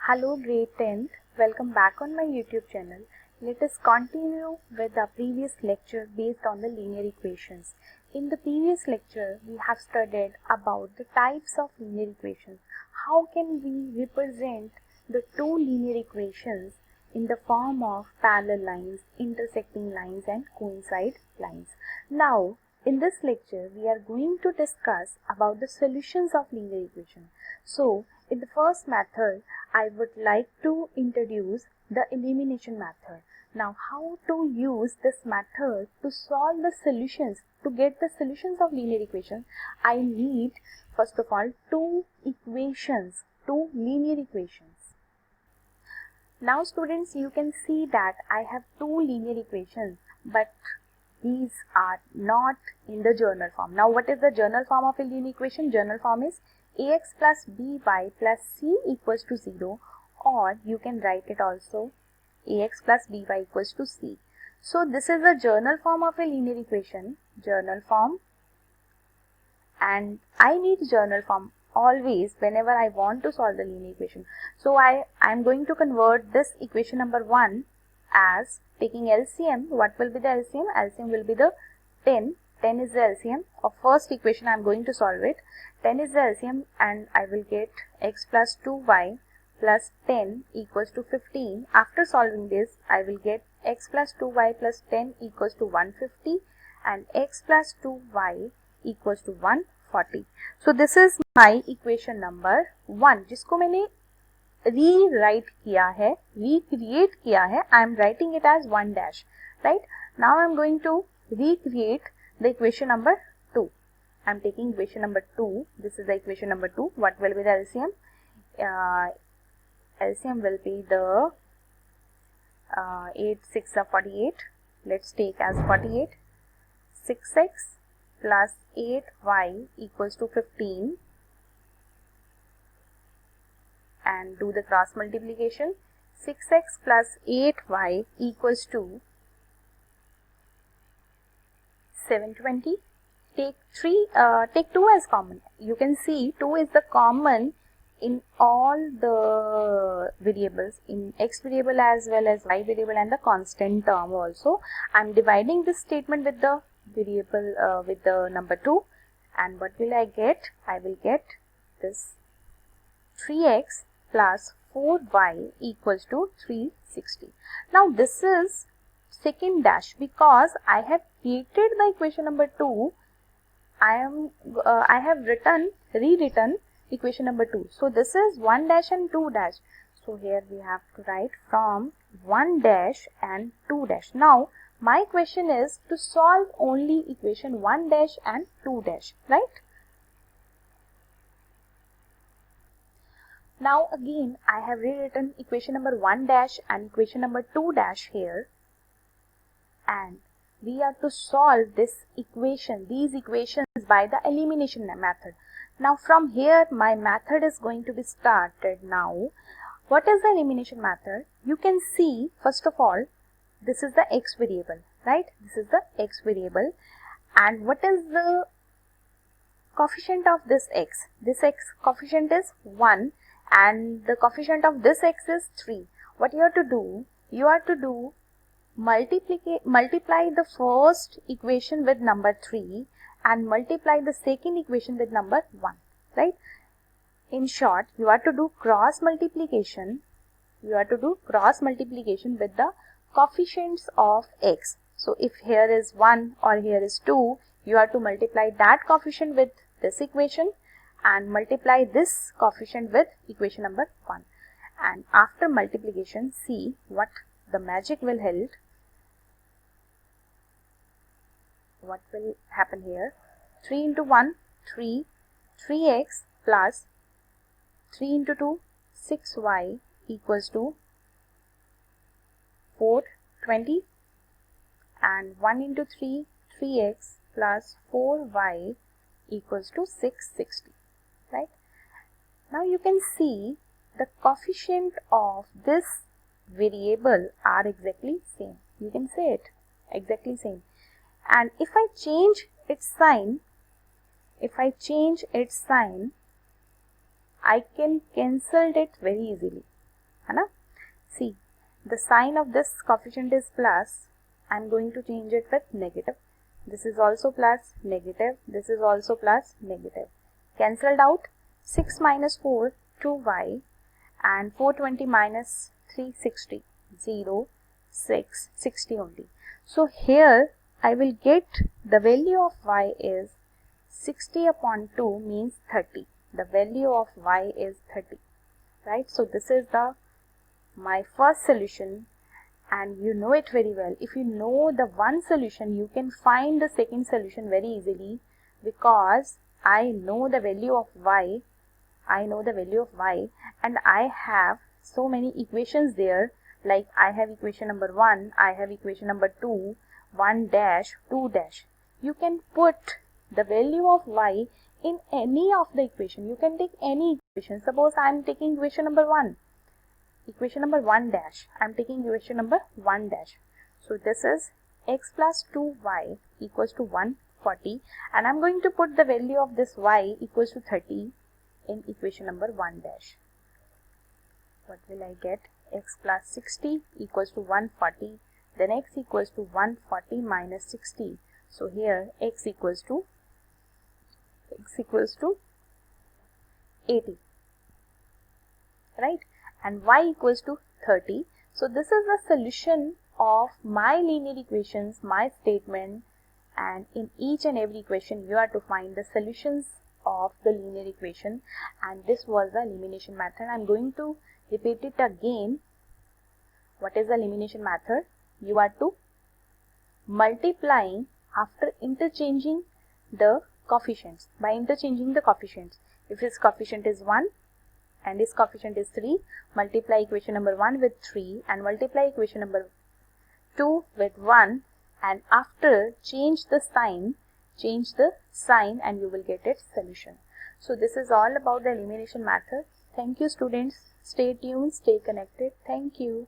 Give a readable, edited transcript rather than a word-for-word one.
Hello grade 10th, welcome back on my YouTube channel. Let us continue with the previous lecture based on the linear equations. In the previous lecture, we have studied about the types of linear equations. How can we represent the two linear equations in the form of parallel lines, intersecting lines and coincide lines. Now, in this lecture, we are going to discuss about the solutions of linear equation. So, in the first method, I would like to introduce the elimination method. Now, how to use this method to solve the solutions, to get the solutions of linear equations? I need, first of all, two linear equations. Now, students, you can see that I have two linear equations, but these are not in the journal form. Now, what is the journal form of a linear equation? Journal form is ax plus by plus c equals to 0, or you can write it also ax plus by equals to c. So, this is the journal form of a linear equation, journal form, and I need journal form always whenever I want to solve the linear equation. So, I am going to convert this equation number 1 as taking LCM. What will be the LCM? LCM will be the 10. 10 is the LCM of first equation. I am going to solve it. 10 is the LCM and I will get x plus 2y plus 10 equals to 15. After solving this, I will get x plus 2y plus 10 equals to 150 and x plus 2y equals to 140. So, this is my equation number 1 जिसको मैंने rewrite किया है, recreate किया है. I am writing it as 1 dash, right? Now I am going to recreate the equation number 2. I am taking equation number 2. This is the equation number 2. What will be the LCM? LCM will be the 8 6 are 48. Let's take as 48. 6x plus 8y equals to 15. And do the cross multiplication. 6x plus 8y equals to 720. Take 2 as common. You can see 2 is the common in all the variables, in x variable as well as y variable and the constant term also. I am dividing this statement with the variable with the number 2, and what will I get? I will get this 3x plus 4y equals to 360. Now, this is second dash because I have created the equation number 2. I have rewritten equation number 2. So, this is 1 dash and 2 dash. So, here we have to write from 1 dash and 2 dash. Now, my question is to solve only equation 1 dash and 2 dash, right? Now again, I have rewritten equation number 1 dash and equation number 2 dash here, and we have to solve this equation, these equations by the elimination method. Now from here, my method is going to be started now. What is the elimination method? You can see, first of all, this is the x variable, right? This is the x variable, and what is the coefficient of this x? This x coefficient is 1. And the coefficient of this x is 3. What you have to do? You have to do multiply the first equation with number 3 and multiply the second equation with number 1, right? In short, you have to do cross multiplication. You have to do cross multiplication with the coefficients of x. So, if here is 1 or here is 2, you have to multiply that coefficient with this equation and multiply this coefficient with equation number 1. And after multiplication, see what the magic will hold. What will happen here? 3 into 1, 3, 3x plus 3 into 2, 6y equals to 420, and 1 into 3, 3x plus 4y equals to 660. Right? Now you can see the coefficient of this variable are exactly same. You can say it exactly same. And if I change its sign, I can cancel it very easily. है ना. See, the sign of this coefficient is plus. I'm going to change it with negative. This is also plus, negative. This is also plus, negative. Cancelled out. 6 minus 4, 2y, and 420 minus 360, 0, 6, 60 only. So here I will get the value of y is 60 upon 2 means 30. The value of y is 30, right? So this is my first solution, and you know it very well. If you know the one solution, you can find the second solution very easily, because I know the value of y. And I have so many equations there, like I have equation number 1, I have equation number 2, 1 dash, 2 dash. You can put the value of y in any of the equation. You can take any equation. Suppose I am taking equation number 1 dash. I am taking equation number 1 dash. So this is x plus 2y equals to 140, and I am going to put the value of this y equals to 30 in equation number 1 dash. What will I get? X plus 60 equals to 140. Then x equals to 140 minus 60. So here x equals to 80, right? And y equals to 30. So this is the solution of my linear equations, my statement, and in each and every equation you are to find the solutions of the linear equation, and this was the elimination method. I am going to repeat it again. What is the elimination method? You are to multiplying after interchanging the coefficients. By interchanging the coefficients, if his coefficient is 1 and his coefficient is 3, multiply equation number 1 with 3 and multiply equation number 2 with 1, and after change the sign, and you will get its solution. So this is all about the elimination method. Thank you students. Stay tuned, stay connected. Thank you.